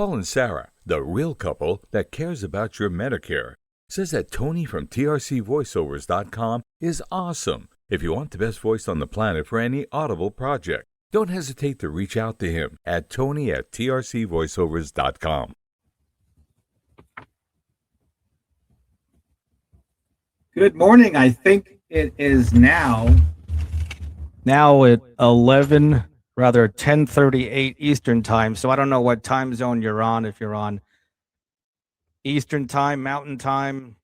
Paul and Sarah, the real couple that cares about your Medicare, says that Tony from TRCVoiceovers.com is awesome if you want the best voice on the planet for any Audible project. Don't hesitate to reach out to him at Tony@TRCVoiceovers.com. Good morning. I think it is now at 10:38 Eastern time. So I don't know what time zone you're on, if you're on Eastern time, Mountain time,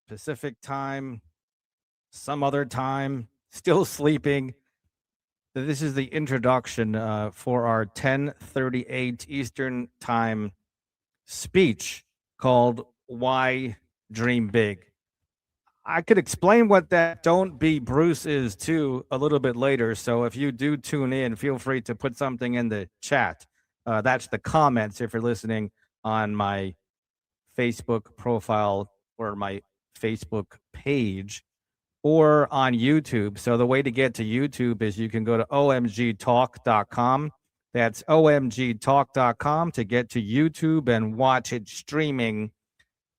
Pacific time, some other time, still sleeping. This is the introduction for our 10:38 Eastern time speech called Why Dream Big. I could explain what that Don't Be Bruce is too a little bit later. So if you do tune in, feel free to put something in the chat. That's the comments if you're listening on my Facebook profile or my Facebook page or on YouTube. So the way to get to YouTube is you can go to omgtalk.com. That's omgtalk.com to get to YouTube and watch it streaming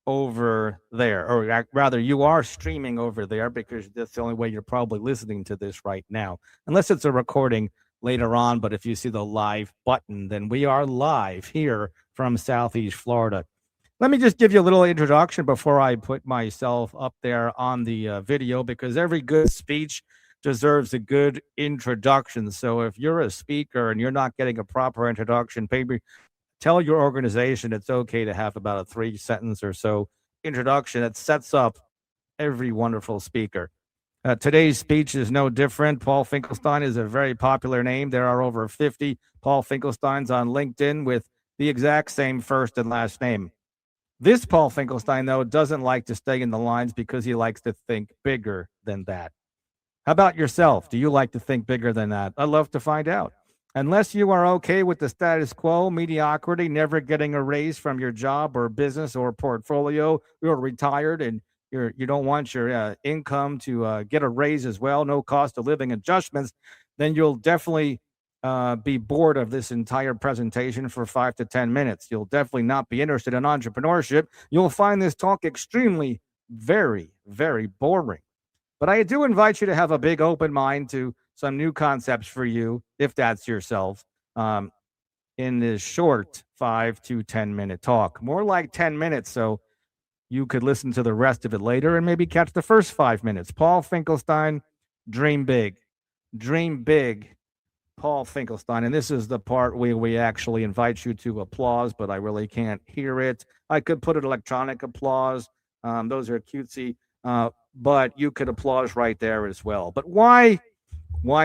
over there, or rather you are streaming over there because that's the only way you're probably listening to this right now, unless it's a recording later on. But if you see the live button, then we are live here from Southeast Florida. Let me just give you a little introduction before I put myself up there on the video, because every good speech deserves a good introduction. So if you're a speaker and you're not getting a proper introduction, maybe tell your organization it's okay to have about a 3-sentence or so introduction that sets up every wonderful speaker. Today's speech is no different. Paul Finkelstein is a very popular name. There are over 50 Paul Finkelsteins on LinkedIn with the exact same first and last name. This Paul Finkelstein, though, doesn't like to stay in the lines because he likes to think bigger than that. How about yourself? Do you like to think bigger than that? I'd love to find out. Unless you are okay with the status quo, mediocrity, never getting a raise from your job or business or portfolio, you're retired and you don't want your income to get a raise as well, no cost of living adjustments, then you'll definitely be bored of this entire presentation for 5 to 10 minutes. You'll definitely not be interested in entrepreneurship. You'll find this talk extremely, very, very boring. But I do invite you to have a big open mind to some new concepts for you, if that's yourself, in this short 5 to 10 minute talk. More like 10 minutes, so you could listen to the rest of it later and maybe catch the first 5 minutes. Paul Finkelstein, Dream Big. Dream Big, Paul Finkelstein. And this is the part where we actually invite you to applause, but I really can't hear it. I could put an electronic applause. Those are cutesy, but you could applause right there as well. But why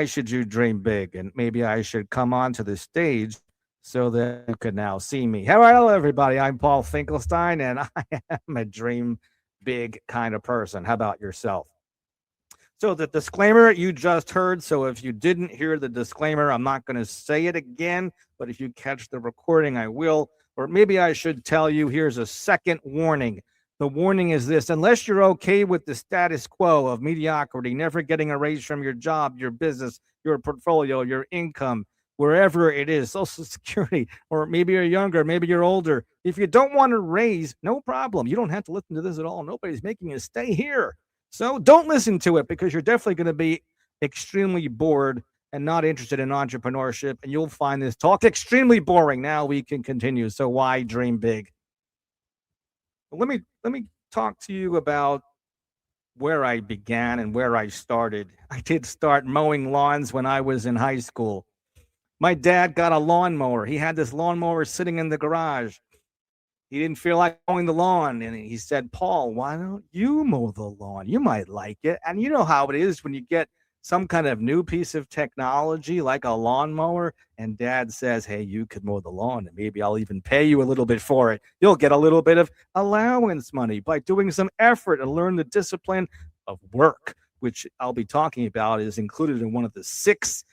should you dream big? And maybe I should come onto the stage so that you can now see me. Hello, everybody. I'm Paul Finkelstein, and I am a dream big kind of person. How about yourself? So the disclaimer you just heard. So if you didn't hear the disclaimer, I'm not going to say it again. But if you catch the recording, I will. Or maybe I should tell you, here's a second warning. The warning is this: unless you're okay with the status quo of mediocrity, never getting a raise from your job, your business, your portfolio, your income, wherever it is, Social Security, or maybe you're younger, maybe you're older. If you don't want to raise, no problem. You don't have to listen to this at all. Nobody's making you stay here. So don't listen to it, because you're definitely going to be extremely bored and not interested in entrepreneurship, and you'll find this talk extremely boring. Now we can continue. So why dream big? Let me talk to you about where I began and where I started. I did start mowing lawns when I was in high school. My dad got a lawnmower. He had this lawnmower sitting in the garage. He didn't feel like mowing the lawn, and he said, "Paul, why don't you mow the lawn? You might like it." And you know how it is when you get some kind of new piece of technology like a lawnmower, and dad says, "Hey, you could mow the lawn, and maybe I'll even pay you a little bit for it. You'll get a little bit of allowance money by doing some effort and learn the discipline of work," which I'll be talking about is included in one of the 6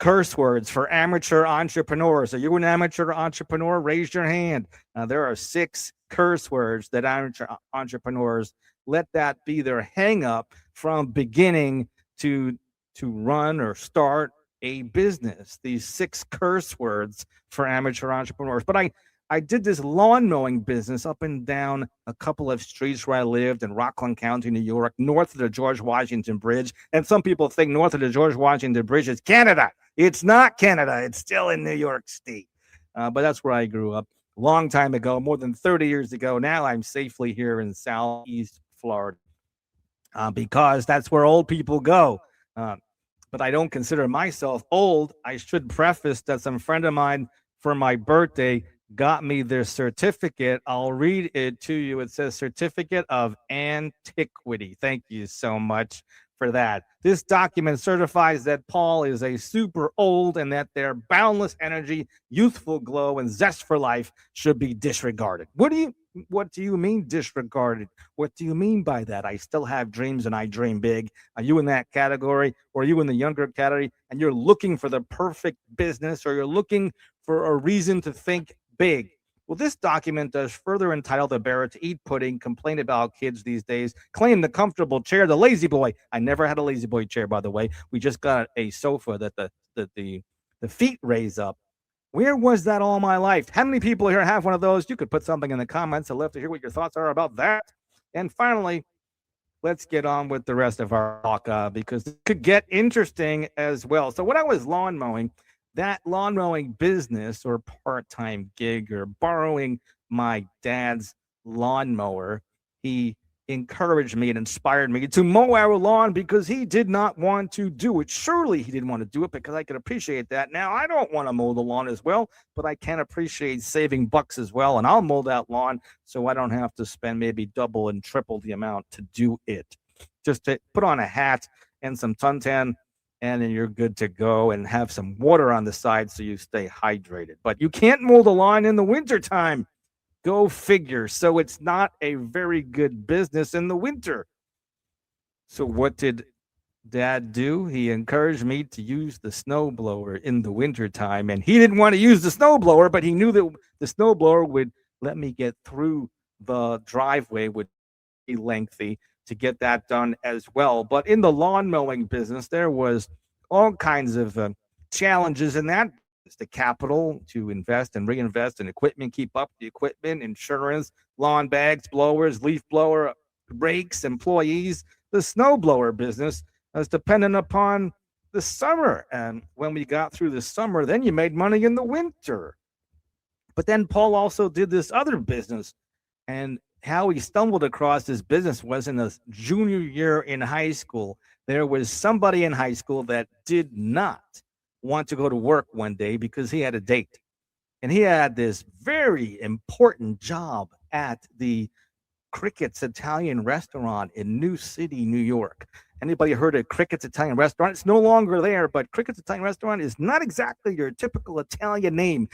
curse words for amateur entrepreneurs. Are you an amateur entrepreneur? Raise your hand. There are 6 curse words that amateur entrepreneurs, let that be their hang up from beginning to run or start a business. These 6 curse words for amateur entrepreneurs. But I did this lawn mowing business up and down a couple of streets where I lived in Rockland County, New York, north of the George Washington Bridge. And some people think north of the George Washington Bridge is Canada. It's not Canada. It's still in New York State. But that's where I grew up a long time ago, more than 30 years ago. Now I'm safely here in Southeast Florida because that's where old people go. But I don't consider myself old. I should preface that some friend of mine for my birthday got me their certificate. I'll read it to you. It says Certificate of Antiquity. Thank you so much for that. This document certifies that Paul is a super old and that their boundless energy, youthful glow, and zest for life should be disregarded. What do you mean disregarded? What do you mean by that? I still have dreams and I dream big. Are you in that category, or are you in the younger category and you're looking for the perfect business, or you're looking for a reason to think big? Well, this document does further entitle the bearer to eat pudding, complain about kids these days, claim the comfortable chair, the lazy boy. I never had a lazy boy chair, by the way. We just got a sofa that the feet raise up. Where was that all my life? How many people here have one of those? You could put something in the comments. I'd love to hear what your thoughts are about that. And finally, let's get on with the rest of our talk because it could get interesting as well. So when I was lawn mowing, that lawn mowing business or part-time gig or borrowing my dad's lawnmower, he encouraged me and inspired me to mow our lawn because he did not want to do it. Surely he didn't want to do it because I could appreciate that. Now, I don't want to mow the lawn as well, but I can appreciate saving bucks as well. And I'll mow that lawn so I don't have to spend maybe double and triple the amount to do it. Just to put on a hat and some suntan, and then you're good to go, and have some water on the side so you stay hydrated. But you can't mow the lawn in the wintertime. Go figure. So it's not a very good business in the winter. So what did Dad do? He encouraged me to use the snowblower in the wintertime. And he didn't want to use the snowblower, but he knew that the snowblower would let me get through the driveway, would be lengthy, to get that done as well. But in the lawn mowing business, there was all kinds of challenges in that. It's the capital to invest and reinvest in equipment, keep up the equipment, insurance, lawn bags, blowers, leaf blower, rakes, employees. The snowblower business is dependent upon the summer. And when we got through the summer, then you made money in the winter. But then Paul also did this other business, and how he stumbled across this business was in his junior year in high school. There was somebody in high school that did not want to go to work one day because he had a date. And he had this very important job at the Cricket's Italian restaurant in New City, New York. Anybody heard of Cricket's Italian restaurant? It's no longer there, but Cricket's Italian restaurant is not exactly your typical Italian name.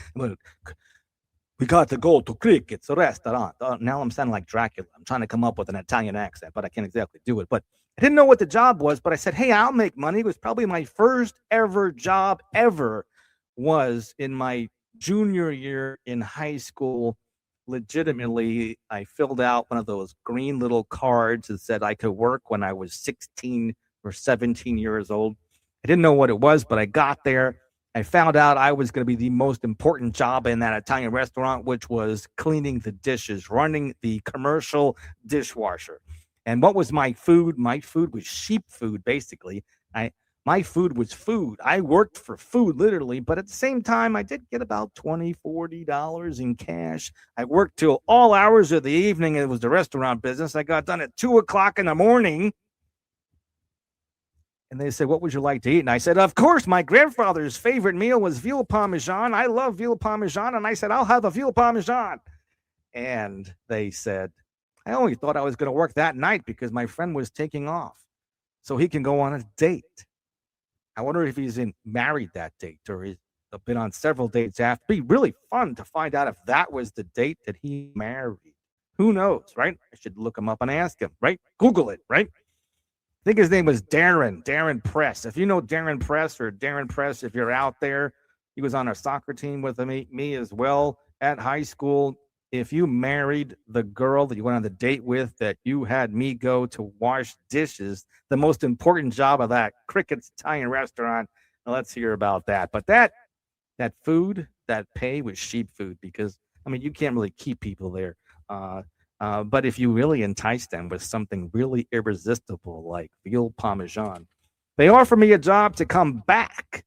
We got to go to Cricket's restaurant. Now I'm sounding like Dracula. I'm trying to come up with an Italian accent, but I can't exactly do it. But I didn't know what the job was, but I said, hey, I'll make money. It was probably my first ever job ever, was in my junior year in high school. Legitimately, I filled out one of those green little cards that said I could work when I was 16 or 17 years old. I didn't know what it was, but I got there. I found out I was going to be the most important job in that Italian restaurant, which was cleaning the dishes, running the commercial dishwasher. And what was my food? My food was sheep food, basically. My food was food. I worked for food, literally, but at the same time, I did get about $20, $40 in cash. I worked till all hours of the evening. It was the restaurant business. I got done at 2 o'clock in the morning. And they said, what would you like to eat? And I said, of course, my grandfather's favorite meal was veal parmesan. I love veal parmesan. And I said, I'll have a veal parmesan. And they said, I only thought I was going to work that night because my friend was taking off so he can go on a date. I wonder if he's married that date, or he's been on several dates after. It'd be really fun to find out if that was the date that he married. Who knows, right? I should look him up and ask him, right? Google it, right? I think his name was Darren Press. If you know Darren Press, or Darren Press, if you're out there, he was on our soccer team with me as well at high school. If you married the girl that you went on the date with, that you had me go to wash dishes, the most important job of that Cricket's Italian restaurant, let's hear about that. But that food, that pay was sheep food, because I mean, you can't really keep people there. But if you really entice them with something really irresistible like veal parmesan, they offer me a job to come back.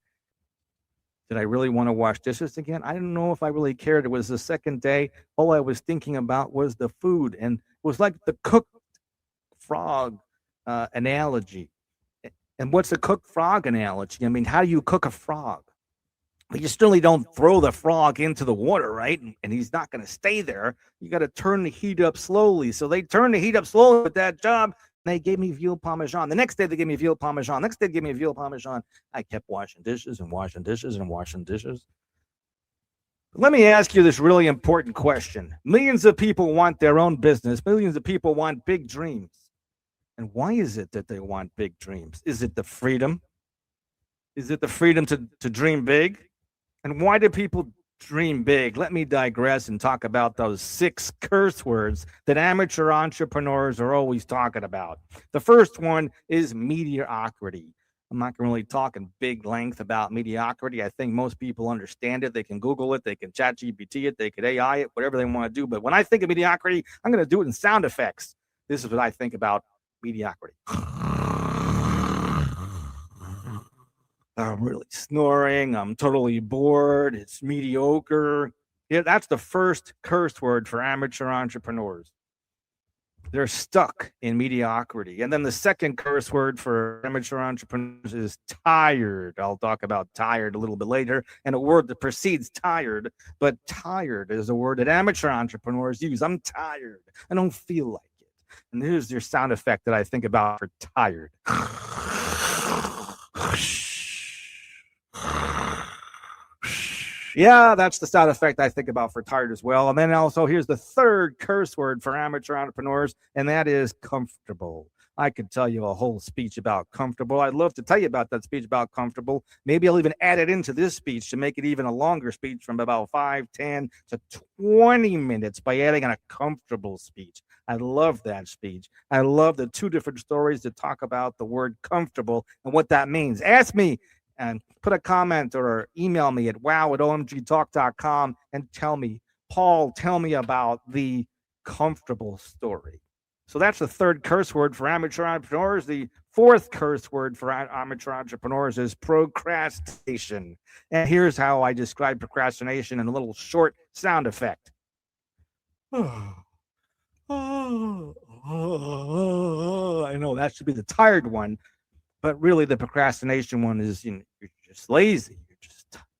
Did I really want to wash dishes again? I didn't know if I really cared. It was the second day. All I was thinking about was the food, and it was like the cooked frog analogy. And what's a cooked frog analogy? I mean, how do you cook a frog? But you certainly don't throw the frog into the water, right? And he's not going to stay there. You got to turn the heat up slowly. So they turned the heat up slowly with that job. They gave me veal parmesan. The next day they gave me veal parmesan. Next day they gave me veal parmesan. I kept washing dishes and washing dishes and washing dishes. Let me ask you this really important question. Millions of people want their own business. Millions of people want big dreams. And why is it that they want big dreams? Is it the freedom? Is it the freedom to dream big? And why do people dream big? Let me digress and talk about those 6 curse words that amateur entrepreneurs are always talking about. The first one is mediocrity. I'm not really talking big length about mediocrity. I think most people understand it. They can Google it. They can chat GPT it. They can AI it, whatever they want to do. But when I think of mediocrity, I'm going to do it in sound effects. This is what I think about mediocrity. I'm really snoring. I'm totally bored. It's mediocre. Yeah, that's the first curse word for amateur entrepreneurs. They're stuck in mediocrity. And then the second curse word for amateur entrepreneurs is tired. I'll talk about tired a little bit later, and a word that precedes tired. But tired is a word that amateur entrepreneurs use. I'm tired. I don't feel like it. And here's your sound effect that I think about for tired. Yeah, that's the sound effect I think about for tired as well. And then also, here's the third curse word for amateur entrepreneurs, and that is comfortable. I could tell you a whole speech about comfortable. I'd love to tell you about that speech about comfortable. Maybe I'll even add it into this speech to make it even a longer speech from about 5, 10 to 20 minutes by adding in a comfortable speech. I love that speech. I love the 2 different stories that talk about the word comfortable and what that means. Ask me and put a comment or email me at wow@omgtalk.com and tell me, Paul, tell me about the comfortable story. So that's the third curse word for amateur entrepreneurs. The fourth curse word for amateur entrepreneurs is procrastination. And here's how I describe procrastination in a little short sound effect. I know that should be the tired one. But really, the procrastination one is, you're just lazy.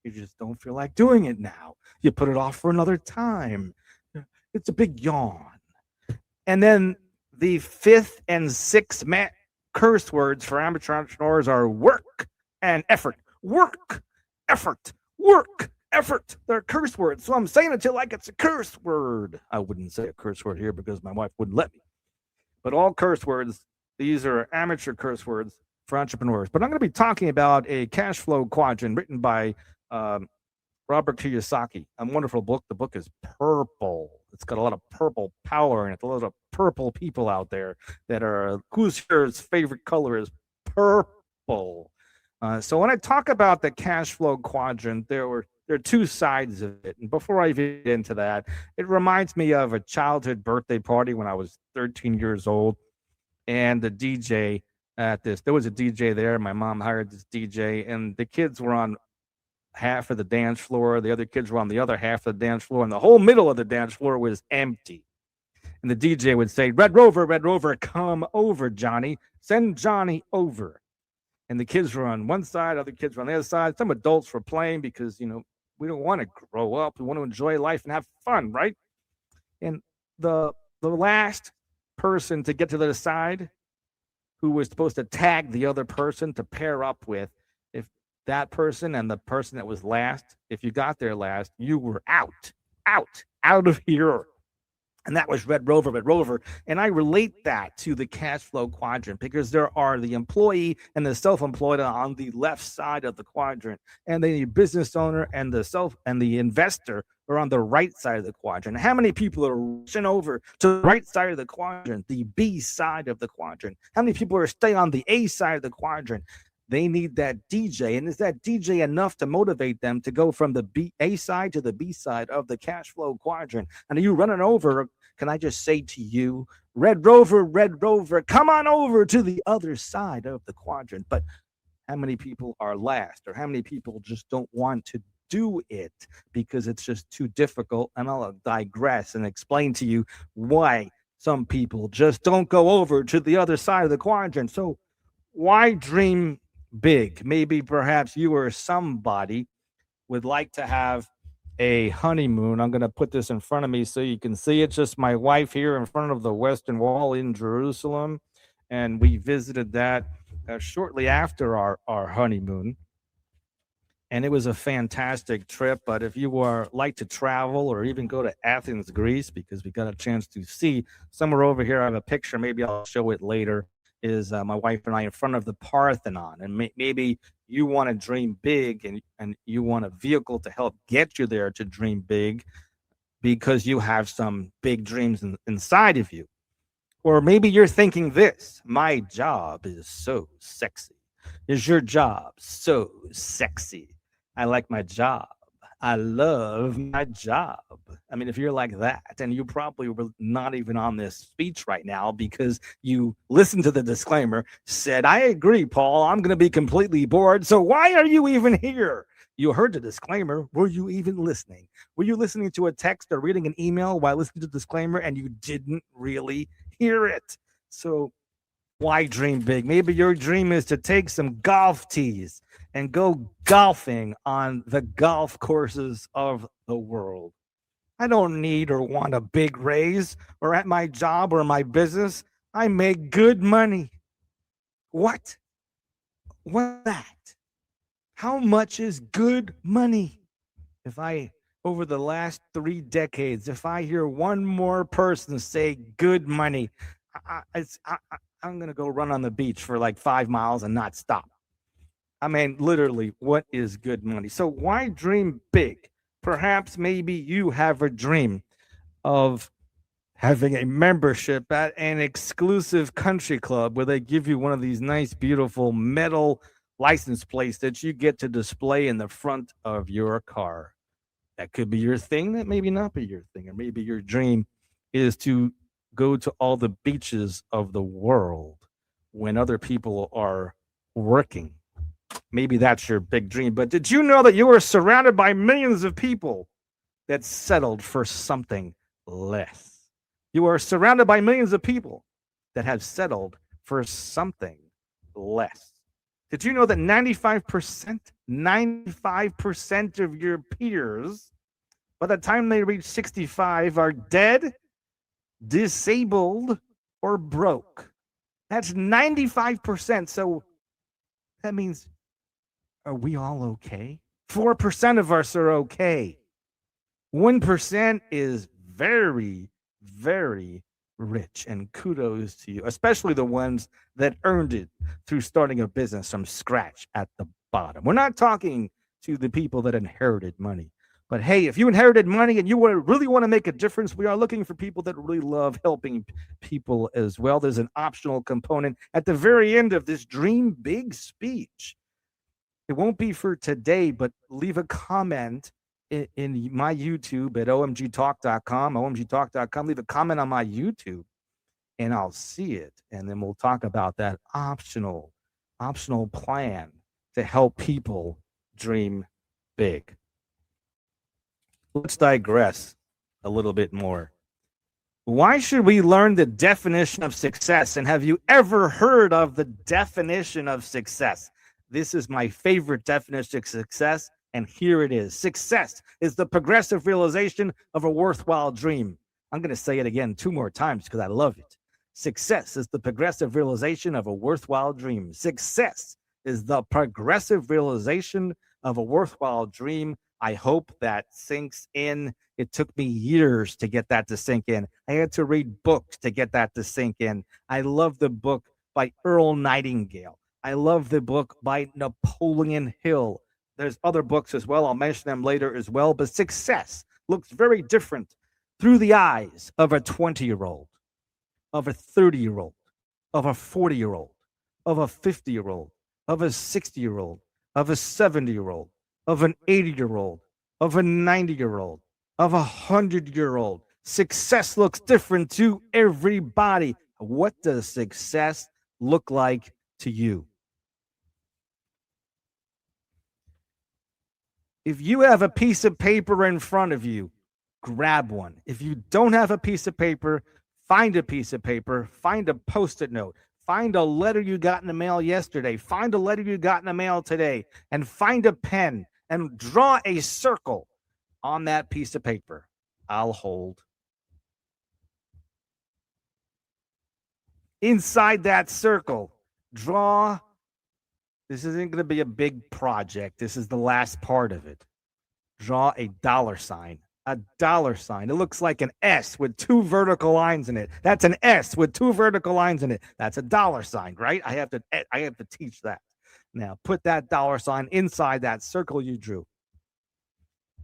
You just don't feel like doing it now. You put it off for another time. It's a big yawn. And then the 5th and 6th curse words for amateur entrepreneurs are work and effort. Work, effort, work, effort. They're curse words. So I'm saying it like it's a curse word. I wouldn't say a curse word here because my wife wouldn't let me. But all curse words, these are amateur curse words for entrepreneurs. But I'm going to be talking about a cash flow quadrant written by Robert Kiyosaki. A wonderful book. The book is purple. It's got a lot of purple power in it. A lot of purple people out there that are, who's yours favorite color is purple. So when I talk about the cash flow quadrant, there are 2 sides of it. And before I get into that, it reminds me of a childhood birthday party when I was 13 years old. And the DJ there was a DJ there. My mom hired this DJ, and the kids were on half of the dance floor. The other kids were on the other half of the dance floor, and the whole middle of the dance floor was empty. And the DJ would say, Red Rover, come over, Johnny. Send Johnny over. And the kids were on one side, other kids were on the other side. Some adults were playing because, we don't want to grow up. We want to enjoy life and have fun, right? And the last person to get to the other side, who was supposed to tag the other person to pair up with, if that person and the person that was last, if you got there last, you were out of here. And that was Red Rover. And I relate that to the cash flow quadrant because there are the employee and the self-employed on the left side of the quadrant, and the business owner and the investor are on the right side of the quadrant. How many people are rushing over to the right side of the quadrant, the B side of the quadrant? How many people are staying on the A side of the quadrant? They need that DJ. And is that DJ enough to motivate them to go from the A side to the B side of the cash flow quadrant? And are you running over? Can I just say to you, Red Rover, come on over to the other side of the quadrant? But how many people are last, or how many people just don't want to do it because it's just too difficult? And I'll digress and explain to you why some people just don't go over to the other side of the quadrant. So why dream big? Maybe perhaps you or somebody would like to have a honeymoon. I'm going to put this in front of me so you can see it. Just my wife here in front of the Western Wall in Jerusalem. And we visited that shortly after our honeymoon. And it was a fantastic trip. But if you are like to travel or even go to Athens, Greece, because we got a chance to see somewhere over here, I have a picture. Maybe I'll show it later. Is my wife and I in front of the Parthenon. And maybe you want to dream big, and you want a vehicle to help get you there to dream big because you have some big dreams inside of you. Or maybe you're thinking this: my job is so sexy. Is your job so sexy? I like my job. I love my job. I mean, if you're like that, and you probably were not even on this speech right now because you listened to the disclaimer, said, I agree, Paul, I'm going to be completely bored. So why are you even here? You heard the disclaimer. Were you even listening? Were you listening to a text or reading an email while listening to the disclaimer and you didn't really hear it? So why dream big? Maybe your dream is to take some golf tees and go golfing on the golf courses of the world. I don't need or want a big raise, or at my job or my business, I make good money. What? What's that? How much is good money? Over the last 3 decades, if I hear one more person say good money, I'm going to go run on the beach for like 5 miles and not stop. I mean, literally, what is good money? So why dream big? Perhaps maybe you have a dream of having a membership at an exclusive country club where they give you one of these nice, beautiful metal license plates that you get to display in the front of your car. That could be your thing. That maybe not be your thing. Or maybe your dream is to go to all the beaches of the world when other people are working. Maybe that's your big dream. But did you know that you are surrounded by millions of people that settled for something less? You are surrounded by millions of people that have settled for something less. Did you know that 95% of your peers, by the time they reach 65, are dead, disabled, or broke? That's 95%. So that means, are we all okay? 4% of us are okay. 1% is very, very rich, and kudos to you, especially the ones that earned it through starting a business from scratch at the bottom. We're not talking to the people that inherited money. But hey, if you inherited money and you really want to make a difference, we are looking for people that really love helping people as well. There's an optional component at the very end of this Dream Big speech. It won't be for today, but leave a comment in my YouTube at omgtalk.com, leave a comment on my YouTube, and I'll see it. And then we'll talk about that optional plan to help people dream big. Let's digress a little bit more. Why should we learn the definition of success? And have you ever heard of the definition of success? This is my favorite definition of success, and here it is. Success is the progressive realization of a worthwhile dream. I'm going to say it again 2 more times because I love it. Success is the progressive realization of a worthwhile dream. Success is the progressive realization of a worthwhile dream. I hope that sinks in. It took me years to get that to sink in. I had to read books to get that to sink in. I love the book by Earl Nightingale. I love the book by Napoleon Hill. There's other books as well. I'll mention them later as well. But success looks very different through the eyes of a 20-year-old, of a 30-year-old, of a 40-year-old, of a 50-year-old, of a 60-year-old, of a 70-year-old, of an 80-year-old, of a 90-year-old, of a 100-year-old. Success looks different to everybody. What does success look like to you? If you have a piece of paper in front of you, grab one. If you don't have a piece of paper, find a piece of paper, find a Post-it note, find a letter you got in the mail yesterday, find a letter you got in the mail today, and find a pen and draw a circle on that piece of paper. I'll hold. Inside that circle, draw. This isn't going to be a big project. This is the last part of it. Draw a dollar sign. A dollar sign. It looks like an S with two vertical lines in it. That's an S with two vertical lines in it. That's a dollar sign, right? I have to teach that. Now, put that dollar sign inside that circle you drew.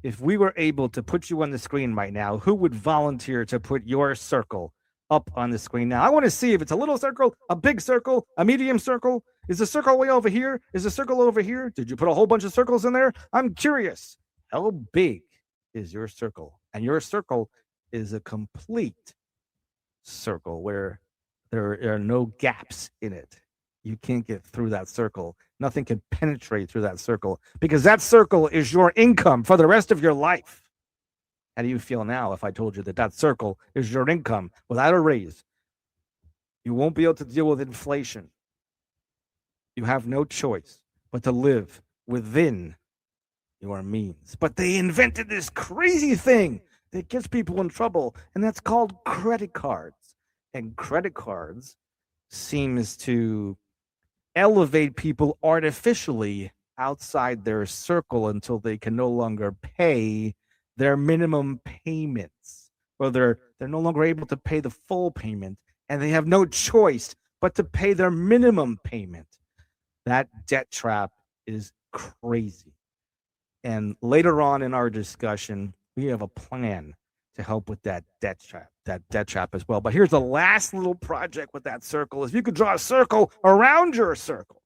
If we were able to put you on the screen right now, who would volunteer to put your circle up on the screen now? I want to see if it's a little circle, a big circle, a medium circle. Is the circle way over here? Is the circle over here? Did you put a whole bunch of circles in there? I'm curious. How big is your circle? And your circle is a complete circle where there are no gaps in it. You can't get through that circle. Nothing can penetrate through that circle because that circle is your income for the rest of your life. How do you feel now if I told you that that circle is your income without a raise? You won't be able to deal with inflation. You have no choice but to live within your means. But they invented this crazy thing that gets people in trouble, and that's called credit cards. And credit cards seems to elevate people artificially outside their circle until they can no longer pay their minimum payments, or they're no longer able to pay the full payment, and they have no choice but to pay their minimum payment. That debt trap is crazy. And later on in our discussion, we have a plan to help with that debt trap as well. But here's the last little project with that circle is you could draw a circle around your circle.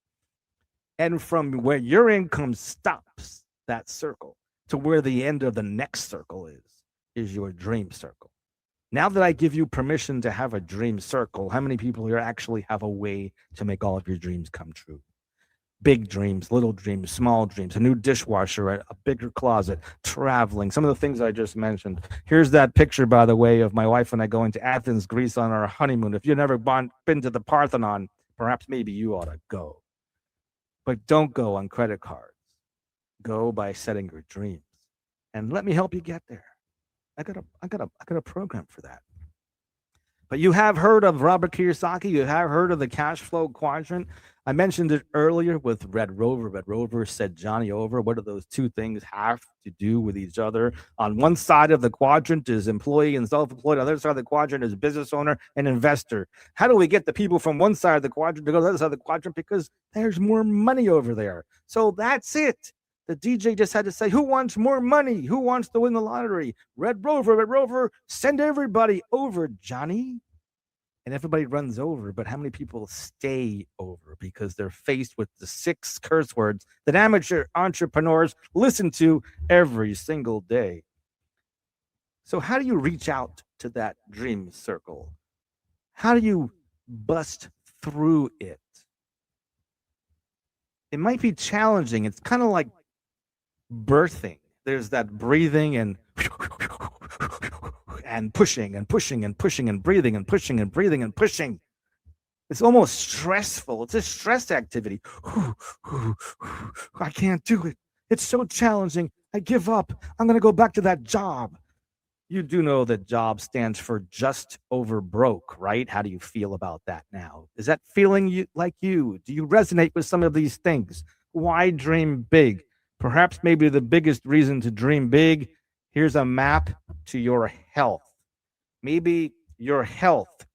And from where your income stops, that circle, to where the end of the next circle is your dream circle. Now that I give you permission to have a dream circle, how many people here actually have a way to make all of your dreams come true? Big dreams, little dreams, small dreams, a new dishwasher, a bigger closet, traveling, some of the things I just mentioned. Here's that picture, by the way, of my wife and I going to Athens, Greece on our honeymoon. If you've never been to the Parthenon, perhaps maybe you ought to go. But don't go on credit cards. Go by setting your dreams. And let me help you get there. I got a program for that. But you have heard of Robert Kiyosaki. You have heard of the cash flow quadrant. I mentioned it earlier with Red Rover. Red Rover said Johnny over. What do those two things have to do with each other? On one side of the quadrant is employee and self-employed. On the other side of the quadrant is business owner and investor. How do we get the people from one side of the quadrant to go to the other side of the quadrant? Because there's more money over there. So that's it. The DJ just had to say, who wants more money? Who wants to win the lottery? Red Rover, send everybody over, Johnny. And everybody runs over, but how many people stay over because they're faced with the 6 curse words that amateur entrepreneurs listen to every single day? So how do you reach out to that dream circle? How do you bust through it? It might be challenging. It's kind of like birthing. There's that breathing and pushing and pushing and pushing and breathing and pushing and breathing and pushing. It's almost stressful. It's a stress activity. I can't do it. It's so challenging. I give up. I'm going to go back to that job. You do know that job stands for just over broke, right? How do you feel about that now? Is that feeling like you? Do you resonate with some of these things? Why dream big? Perhaps maybe the biggest reason to dream big. Here's a map to your health. Maybe your health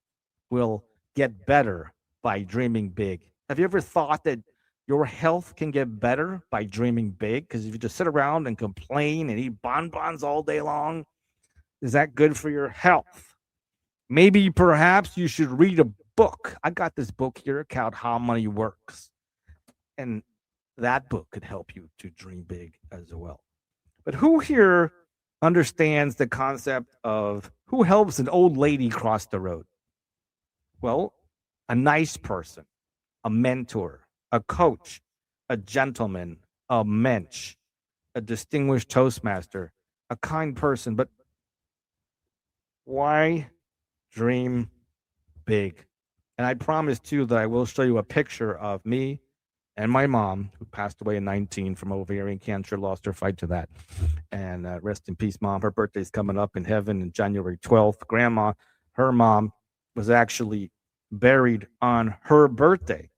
will get better by dreaming big. Have you ever thought that your health can get better by dreaming big? Because if you just sit around and complain and eat bonbons all day long, is that good for your health? Maybe perhaps you should read a book. I got this book here called How Money Works. And that book could help you to dream big as well. But who here understands the concept of who helps an old lady cross the road? Well, a nice person, a mentor, a coach, a gentleman, a mensch, a distinguished Toastmaster, a kind person. But why dream big? And I promise too that I will show you a picture of me and my mom, who passed away in 19 from ovarian cancer, lost her fight to that. And rest in peace, Mom. Her birthday's coming up in heaven on January 12th. Grandma, her mom, was actually buried on her birthday.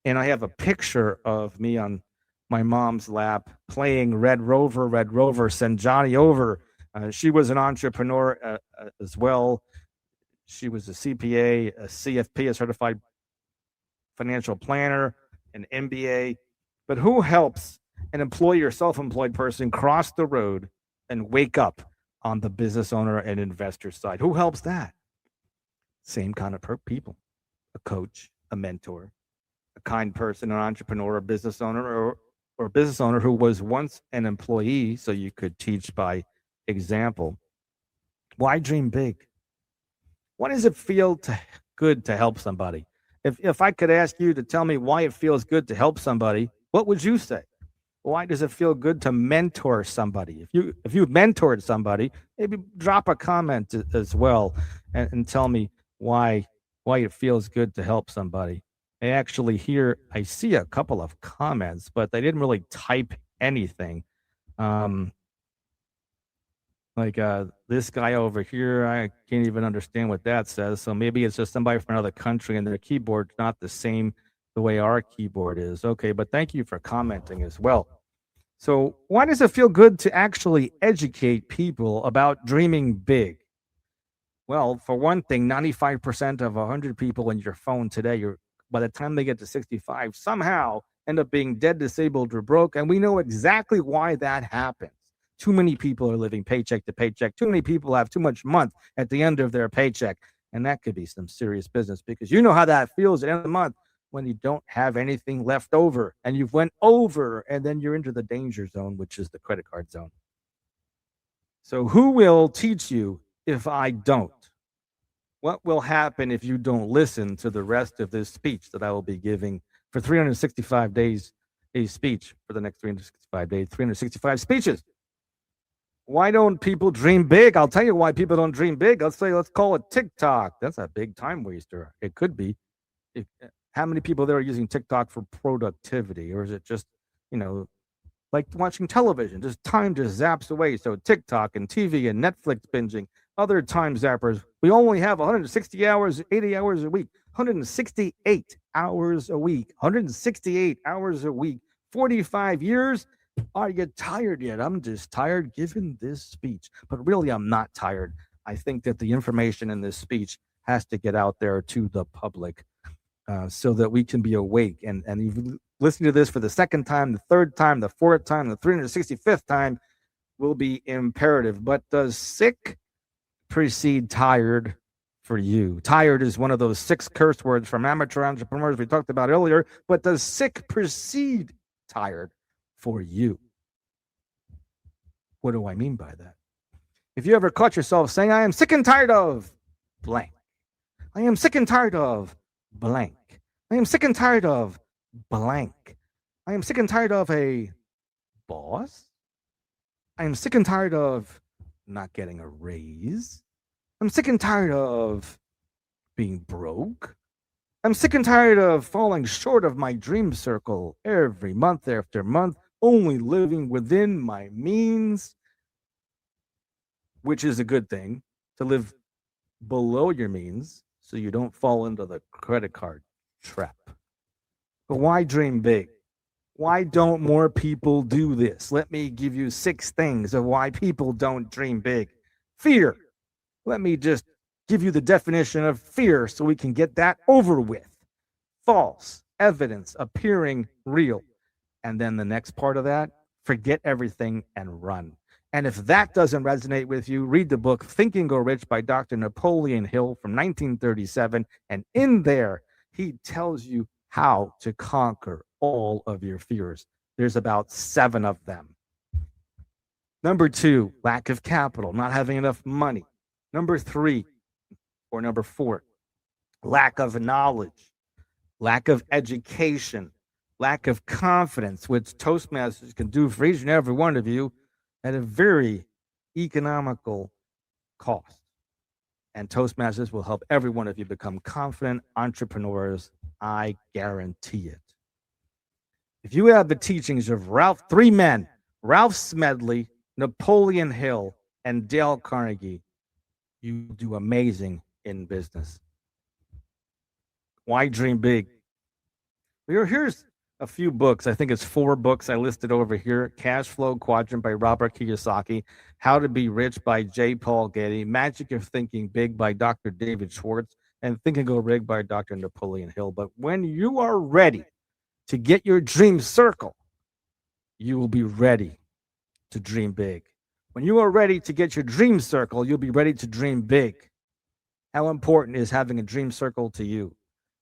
And I have a picture of me on my mom's lap playing Red Rover, send Johnny over. She was an entrepreneur as well. She was a CPA, a CFP, a certified financial planner, an MBA. But who helps an employee or self-employed person cross the road and wake up on the business owner and investor side? Who helps that? Same kind of people: a coach, a mentor, a kind person, an entrepreneur, a business owner, or a business owner who was once an employee, so you could teach by example. Why dream big? Why does it feel good to help somebody? If I could ask you to tell me why it feels good to help somebody, what would you say? Why does it feel good to mentor somebody? If you've mentored somebody, maybe drop a comment as well and tell me why it feels good to help somebody. I see a couple of comments, but they didn't really type anything. Like this guy over here, I can't even understand what that says. So maybe it's just somebody from another country and their keyboard's not the same the way our keyboard is. Okay, but thank you for commenting as well. So why does it feel good to actually educate people about dreaming big? Well, for one thing, 95% of 100 people in your phone today, by the time they get to 65, somehow end up being dead, disabled, or broke. And we know exactly why that happens. Too many people are living paycheck to paycheck. Too many people have too much month at the end of their paycheck. And that could be some serious business, because you know how that feels at the end of the month when you don't have anything left over and you've went over, and then you're into the danger zone, which is the credit card zone. So who will teach you if I don't? What will happen if you don't listen to the rest of this speech that I will be giving for 365 days, a speech for the next 365 days, 365 speeches? Why don't people dream big? I'll tell you why people don't dream big. Let's call it TikTok. That's a big time waster. It could be. How many people there are using TikTok for productivity? Or is it just, like watching television? Just time just zaps away. So TikTok and TV and Netflix binging, other time zappers. We only have 160 hours, 80 hours a week, 168 hours a week, 168 hours a week, 45 years. Are you tired yet? I'm just tired giving this speech. But really, I'm not tired. I think that the information in this speech has to get out there to the public so that we can be awake. And even listening to this for the second time, the third time, the fourth time, the 365th time will be imperative. But does sick precede tired for you? Tired is one of those 6 curse words from amateur entrepreneurs we talked about earlier. But does sick precede tired for you? What do I mean by that? If you ever caught yourself saying, I am sick and tired of blank. I am sick and tired of blank. I am sick and tired of blank. I am sick and tired of a boss. I am sick and tired of not getting a raise. I'm sick and tired of being broke. I'm sick and tired of falling short of my dream circle every month after month, only living within my means, which is a good thing, to live below your means so you don't fall into the credit card trap. But why dream big? Why don't more people do this? Let me give you 6 things of why people don't dream big. Fear. Let me just give you the definition of fear so we can get that over with. False evidence appearing real. And then the next part of that, forget everything and run. And if that doesn't resonate with you, read the book Think and Go Rich by Dr. Napoleon Hill from 1937. And in there, he tells you how to conquer all of your fears. There's about 7 of them. Number 2, lack of capital, not having enough money. Number 3, or number 4, lack of knowledge, lack of education, lack of confidence, which Toastmasters can do for each and every one of you at a very economical cost. And Toastmasters will help every one of you become confident entrepreneurs. I guarantee it. If you have the teachings of 3 men, Ralph Smedley, Napoleon Hill, and Dale Carnegie, you do amazing in business. Why dream big? Here's a few books. I think it's 4 books I listed over here. Cash Flow Quadrant by Robert Kiyosaki, How to Be Rich by J. Paul Getty, Magic of Thinking Big by Dr. David Schwartz, and Think and Go Big by Dr. Napoleon Hill. But when you are ready to get your dream circle, you will be ready to dream big. When you are ready to get your dream circle, you'll be ready to dream big. How important is having a dream circle to you?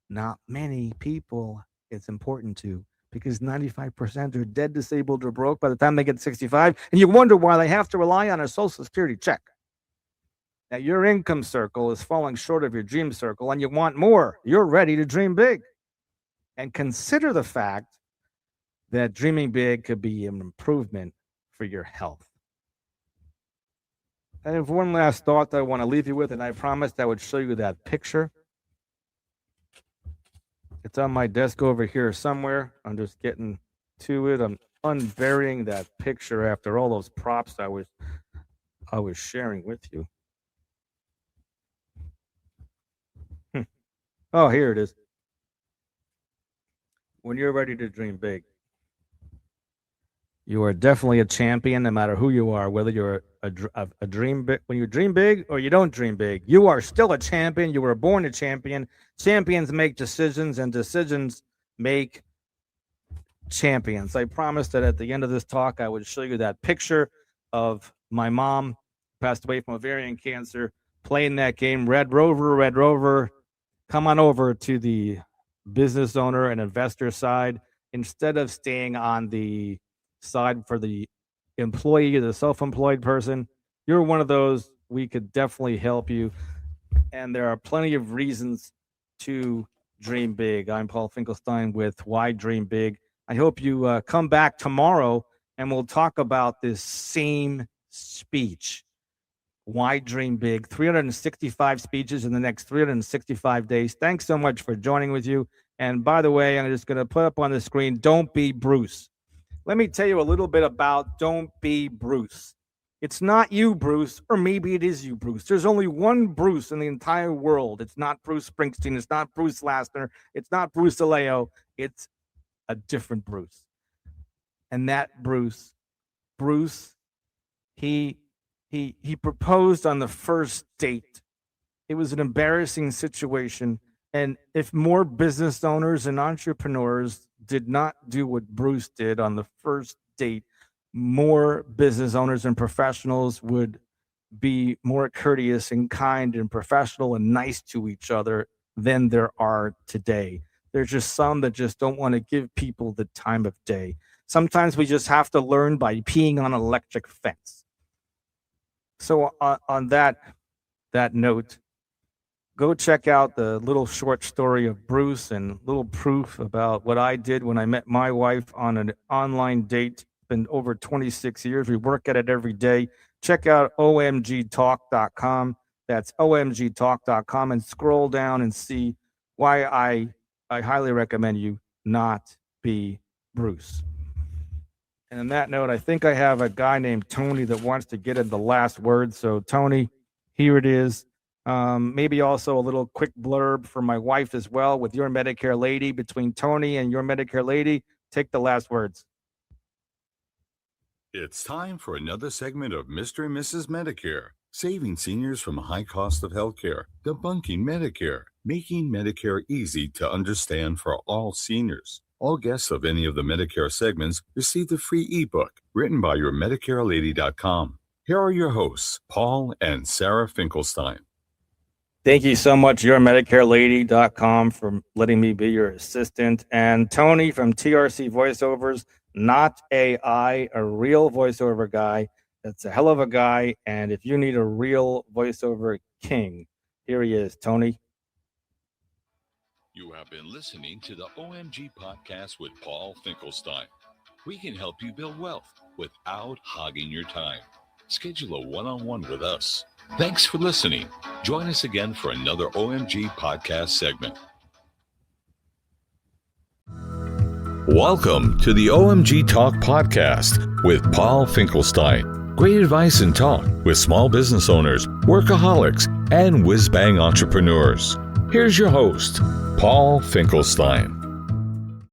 Not many people it's important to, because 95% are dead, disabled, or broke by the time they get 65, and you wonder why they have to rely on a Social Security check. Now, your income circle is falling short of your dream circle, and you want more. You're ready to dream big. And consider the fact that dreaming big could be an improvement for your health. I have one last thought that I want to leave you with, and I promised I would show you that picture. It's on my desk over here somewhere. I'm just getting to it. I'm unburying that picture after all those props I was sharing with you. Oh, here it is. When you're ready to dream big, you are definitely a champion, no matter who you are, whether you're a dream big, when you dream big or you don't dream big, you are still a champion. You were born a champion. Champions make decisions, and decisions make champions. I promised that at the end of this talk, I would show you that picture of my mom, passed away from ovarian cancer, playing that game, Red Rover, Red Rover. Come on over to the business owner and investor side instead of staying on the side for the employee, the self-employed person. You're one of those. We could definitely help you, and there are plenty of reasons to dream big. I'm Paul Finkelstein with Why Dream Big. I hope you come back tomorrow and we'll talk about this same speech. Why Dream Big? 365 speeches in the next 365 days. Thanks so much for joining with you. And by the way, I'm just going to put up on the screen, Don't Be Bruce. Let me tell you a little bit about Don't Be Bruce. It's not you, Bruce, or maybe it is you, Bruce. There's only one Bruce in the entire world. It's not Bruce Springsteen. It's not Bruce Lasseter. It's not Bruce DeLeo. It's a different Bruce. And that Bruce, he proposed on the first date. It was an embarrassing situation. And if more business owners and entrepreneurs did not do what Bruce did on the first date, more business owners and professionals would be more courteous and kind and professional and nice to each other than there are today. There's just some that just don't want to give people the time of day. Sometimes we just have to learn by peeing on an electric fence. So on that note, go check out the little short story of Bruce and little proof about what I did when I met my wife on an online date. It's been over 26 years. We work at it every day. Check out omgtalk.com. That's omgtalk.com, and scroll down and see why I highly recommend you not be Bruce. And on that note, I think I have a guy named Tony that wants to get in the last word. So Tony, here it is. Maybe also a little quick blurb for my wife as well with Your Medicare Lady. Between Tony and Your Medicare Lady, take the last words. It's time for another segment of Mr. and Mrs. Medicare, saving seniors from a high cost of healthcare, debunking Medicare, making Medicare easy to understand for all seniors. All guests of any of the Medicare segments receive a free ebook written by YourMedicareLady.com. Here are your hosts, Paul and Sarah Finkelstein. Thank you so much, YourMedicareLady.com, for letting me be your assistant. And Tony from TRC Voiceovers, not AI, a real voiceover guy. That's a hell of a guy. And if you need a real voiceover king, here he is, Tony. You have been listening to the OMG Podcast with Paul Finkelstein. We can help you build wealth without hogging your time. Schedule a one-on-one with us. Thanks for listening. Join us again for another OMG Podcast segment. Welcome to the OMG Talk Podcast with Paul Finkelstein. Great advice and talk with small business owners, workaholics, and whiz-bang entrepreneurs. Here's your host, Paul Finkelstein.